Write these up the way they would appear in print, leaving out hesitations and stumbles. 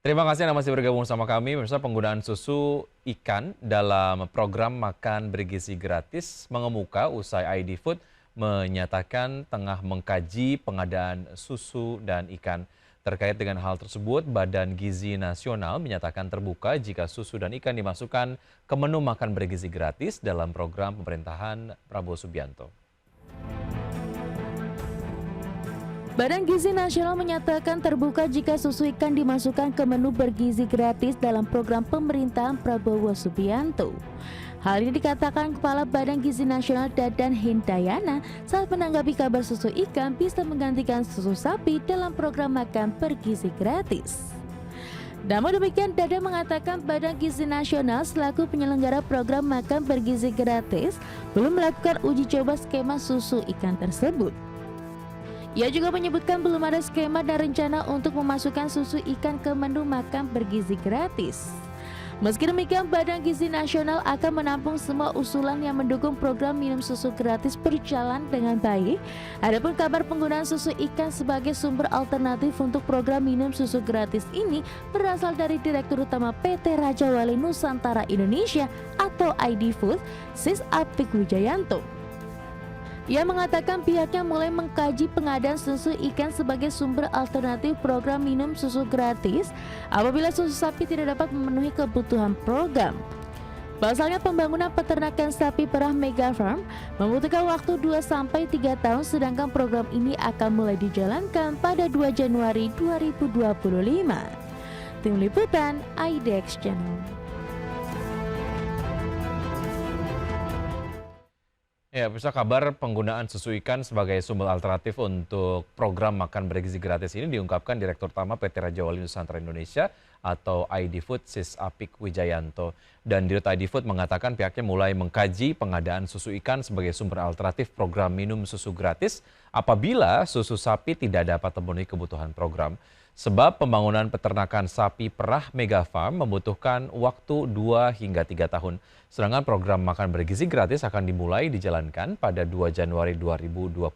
Terima kasih Anda masih bergabung sama kami. Pemirsa, penggunaan susu ikan dalam program makan bergizi gratis mengemuka usai ID Food menyatakan tengah mengkaji pengadaan susu dan ikan. Terkait dengan hal tersebut, Badan Gizi Nasional menyatakan terbuka jika susu dan ikan dimasukkan ke menu makan bergizi gratis dalam program pemerintahan Prabowo Subianto. Badan Gizi Nasional menyatakan terbuka jika susu ikan dimasukkan ke menu bergizi gratis dalam program pemerintahan Prabowo Subianto. Hal ini dikatakan Kepala Badan Gizi Nasional Dadan Hindayana saat menanggapi kabar susu ikan bisa menggantikan susu sapi dalam program makan bergizi gratis. Namun demikian, Dadan mengatakan Badan Gizi Nasional selaku penyelenggara program makan bergizi gratis belum melakukan uji coba skema susu ikan tersebut. Ia juga menyebutkan belum ada skema dan rencana untuk memasukkan susu ikan ke menu makan bergizi gratis. Meski demikian, Badan Gizi Nasional akan menampung semua usulan yang mendukung program minum susu gratis berjalan dengan baik. Adapun kabar penggunaan susu ikan sebagai sumber alternatif untuk program minum susu gratis ini berasal dari Direktur Utama PT Raja Wali Nusantara Indonesia atau ID Food, Sis Apik Wijayanto. Ia mengatakan pihaknya mulai mengkaji pengadaan susu ikan sebagai sumber alternatif program minum susu gratis apabila susu sapi tidak dapat memenuhi kebutuhan program. Pasalnya pembangunan peternakan sapi perah Mega Farm membutuhkan waktu 2-3 tahun, sedangkan program ini akan mulai dijalankan pada 2 Januari 2025. Tim Liputan IDX Channel. Ya, bisa kabar penggunaan susu ikan sebagai sumber alternatif untuk program makan bergizi gratis ini diungkapkan Direktur Utama PT Raja Wali Nusantara Indonesia atau ID Food Sis Apik Wijayanto. Dan Dirut ID Food mengatakan pihaknya mulai mengkaji pengadaan susu ikan sebagai sumber alternatif program minum susu gratis apabila susu sapi tidak dapat memenuhi kebutuhan program. Sebab pembangunan peternakan sapi perah Mega Farm membutuhkan waktu 2 hingga 3 tahun. Sedangkan program makan bergizi gratis akan dimulai dijalankan pada 2 Januari 2025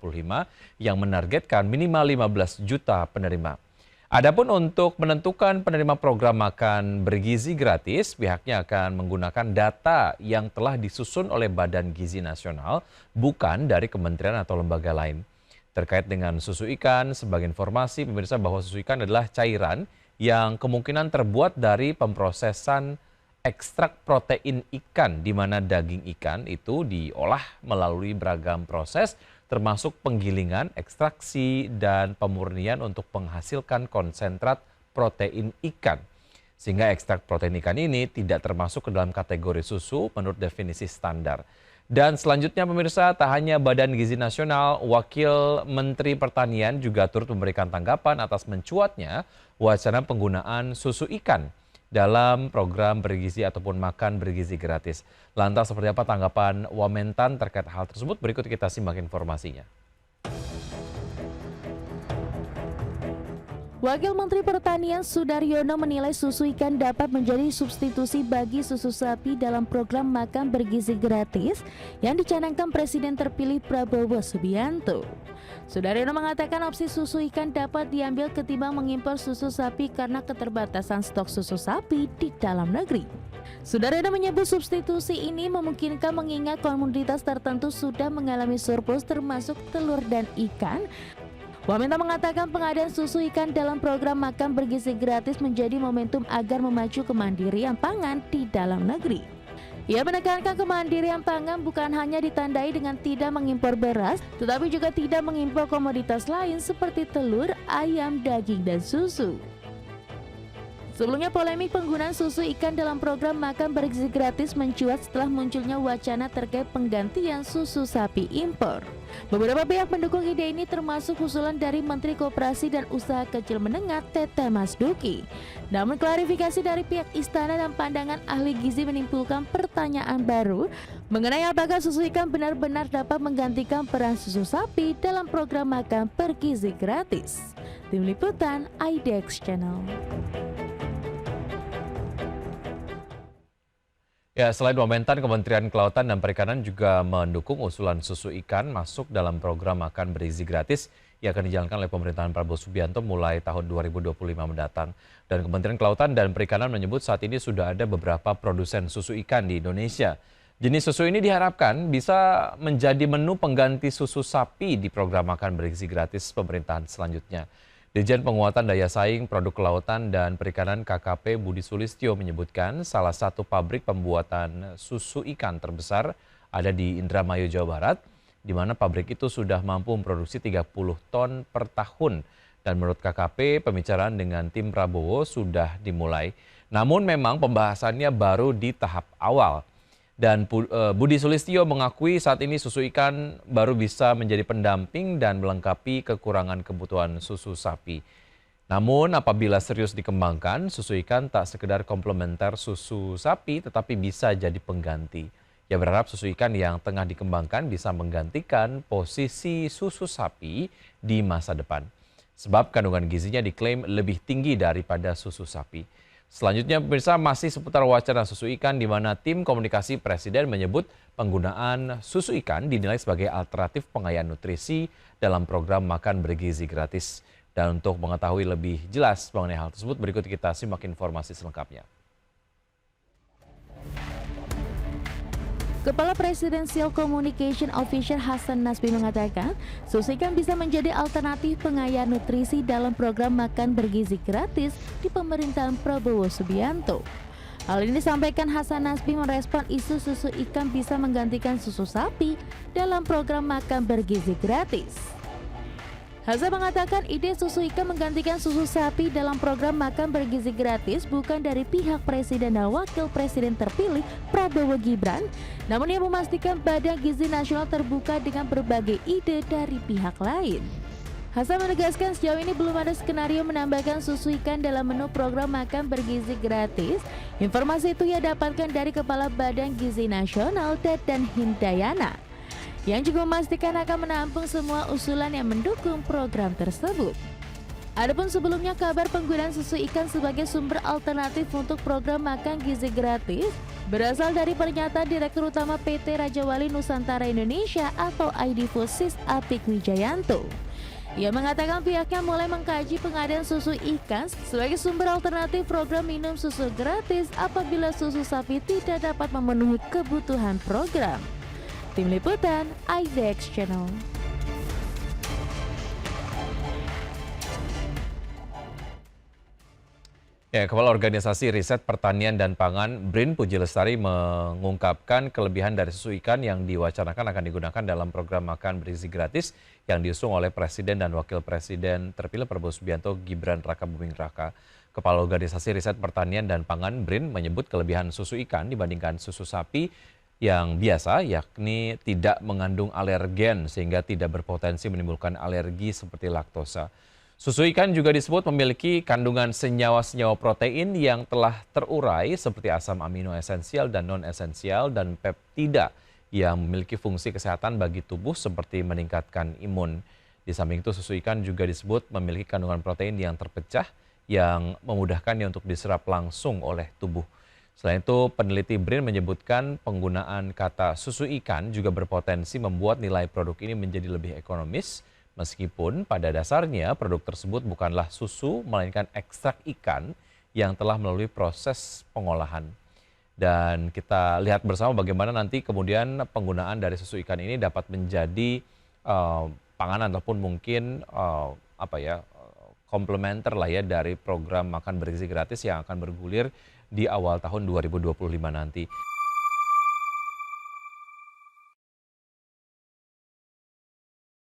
yang menargetkan minimal 15 juta penerima. Adapun untuk menentukan penerima program makan bergizi gratis, pihaknya akan menggunakan data yang telah disusun oleh Badan Gizi Nasional, bukan dari kementerian atau lembaga lain. Terkait dengan susu ikan, sebagai informasi pemirsa bahwa susu ikan adalah cairan yang kemungkinan terbuat dari pemrosesan ekstrak protein ikan, di mana daging ikan itu diolah melalui beragam proses termasuk penggilingan, ekstraksi, dan pemurnian untuk menghasilkan konsentrat protein ikan. Sehingga ekstrak protein ikan ini tidak termasuk ke dalam kategori susu menurut definisi standar. Dan selanjutnya pemirsa, tak hanya Badan Gizi Nasional, Wakil Menteri Pertanian juga turut memberikan tanggapan atas mencuatnya wacana penggunaan susu ikan dalam program bergizi ataupun makan bergizi gratis. Lantas seperti apa tanggapan Wamentan terkait hal tersebut? Berikut kita simak informasinya. Wakil Menteri Pertanian Sudaryono menilai susu ikan dapat menjadi substitusi bagi susu sapi dalam program makan bergizi gratis yang dicanangkan Presiden terpilih Prabowo Subianto. Sudaryono mengatakan opsi susu ikan dapat diambil ketimbang mengimpor susu sapi karena keterbatasan stok susu sapi di dalam negeri. Sudaryono menyebut substitusi ini memungkinkan mengingat komoditas tertentu sudah mengalami surplus termasuk telur dan ikan. Wamentan mengatakan pengadaan susu ikan dalam program makan bergizi gratis menjadi momentum agar memacu kemandirian pangan di dalam negeri. Ia menekankan kemandirian pangan bukan hanya ditandai dengan tidak mengimpor beras, tetapi juga tidak mengimpor komoditas lain seperti telur, ayam, daging, dan susu. Sebelumnya polemik penggunaan susu ikan dalam program makan bergizi gratis mencuat setelah munculnya wacana terkait penggantian susu sapi impor. Beberapa pihak mendukung ide ini termasuk usulan dari Menteri Koperasi dan Usaha Kecil Menengah Tete Masduki. Namun klarifikasi dari pihak istana dan pandangan ahli gizi menimbulkan pertanyaan baru mengenai apakah susu ikan benar-benar dapat menggantikan peran susu sapi dalam program makan bergizi gratis. Tim Liputan IDX Channel. Ya, selain Wamentan, Kementerian Kelautan dan Perikanan juga mendukung usulan susu ikan masuk dalam program makan bergizi gratis yang akan dijalankan oleh pemerintahan Prabowo Subianto mulai tahun 2025 mendatang. Dan Kementerian Kelautan dan Perikanan menyebut saat ini sudah ada beberapa produsen susu ikan di Indonesia. Jenis susu ini diharapkan bisa menjadi menu pengganti susu sapi di program makan bergizi gratis pemerintahan selanjutnya. Dirjen Penguatan Daya Saing Produk Kelautan dan Perikanan KKP Budi Sulistyo menyebutkan salah satu pabrik pembuatan susu ikan terbesar ada di Indramayu, Jawa Barat, di mana pabrik itu sudah mampu memproduksi 30 ton per tahun. Dan menurut KKP, pembicaraan dengan tim Prabowo sudah dimulai. Namun memang pembahasannya baru di tahap awal. Dan Budi Sulistyo mengakui saat ini susu ikan baru bisa menjadi pendamping dan melengkapi kekurangan kebutuhan susu sapi. Namun apabila serius dikembangkan, susu ikan tak sekedar komplementer susu sapi tetapi bisa jadi pengganti. Ia berharap susu ikan yang tengah dikembangkan bisa menggantikan posisi susu sapi di masa depan. Sebab kandungan gizinya diklaim lebih tinggi daripada susu sapi. Selanjutnya pemirsa masih seputar wacana susu ikan di mana tim komunikasi Presiden menyebut penggunaan susu ikan dinilai sebagai alternatif pengayaan nutrisi dalam program makan bergizi gratis. Dan untuk mengetahui lebih jelas mengenai hal tersebut, berikut kita simak informasi selengkapnya. Kepala Presidential Communication Officer Hasan Nasbi mengatakan, susu ikan bisa menjadi alternatif pengayaan nutrisi dalam program makan bergizi gratis di pemerintahan Prabowo Subianto. Hal ini disampaikan Hasan Nasbi merespon isu susu ikan bisa menggantikan susu sapi dalam program makan bergizi gratis. Hasan mengatakan ide susu ikan menggantikan susu sapi dalam program makan bergizi gratis bukan dari pihak Presiden dan Wakil Presiden terpilih Prabowo Gibran, namun ia memastikan Badan Gizi Nasional terbuka dengan berbagai ide dari pihak lain. Hasan menegaskan sejauh ini belum ada skenario menambahkan susu ikan dalam menu program makan bergizi gratis. Informasi itu ia dapatkan dari Kepala Badan Gizi Nasional Dadan Hindayana, yang juga memastikan akan menampung semua usulan yang mendukung program tersebut. Adapun sebelumnya kabar penggunaan susu ikan sebagai sumber alternatif untuk program makan gizi gratis berasal dari pernyataan Direktur Utama PT Raja Wali Nusantara Indonesia atau ID Food Sis Apik Wijayanto. Ia mengatakan pihaknya mulai mengkaji pengadaan susu ikan sebagai sumber alternatif program minum susu gratis apabila susu sapi tidak dapat memenuhi kebutuhan program. Tim Liputan, IDX Channel. Ya, Kepala Organisasi Riset Pertanian dan Pangan BRIN Puji Lestari mengungkapkan kelebihan dari susu ikan yang diwacanakan akan digunakan dalam program makan bergizi gratis yang diusung oleh Presiden dan Wakil Presiden terpilih Prabowo Subianto Gibran Rakabuming Raka. Kepala Organisasi Riset Pertanian dan Pangan BRIN menyebut kelebihan susu ikan dibandingkan susu sapi yang biasa, yakni tidak mengandung alergen sehingga tidak berpotensi menimbulkan alergi seperti laktosa. Susu ikan juga disebut memiliki kandungan senyawa-senyawa protein yang telah terurai seperti asam amino esensial dan non-esensial dan peptida yang memiliki fungsi kesehatan bagi tubuh seperti meningkatkan imun. Di samping itu susu ikan juga disebut memiliki kandungan protein yang terpecah yang memudahkannya untuk diserap langsung oleh tubuh. Selain itu, peneliti BRIN menyebutkan penggunaan kata susu ikan juga berpotensi membuat nilai produk ini menjadi lebih ekonomis, meskipun pada dasarnya produk tersebut bukanlah susu, melainkan ekstrak ikan yang telah melalui proses pengolahan. Dan kita lihat bersama bagaimana nanti kemudian penggunaan dari susu ikan ini dapat menjadi panganan ataupun mungkin komplementer lah ya dari program makan bergizi gratis yang akan bergulir di awal tahun 2025 nanti.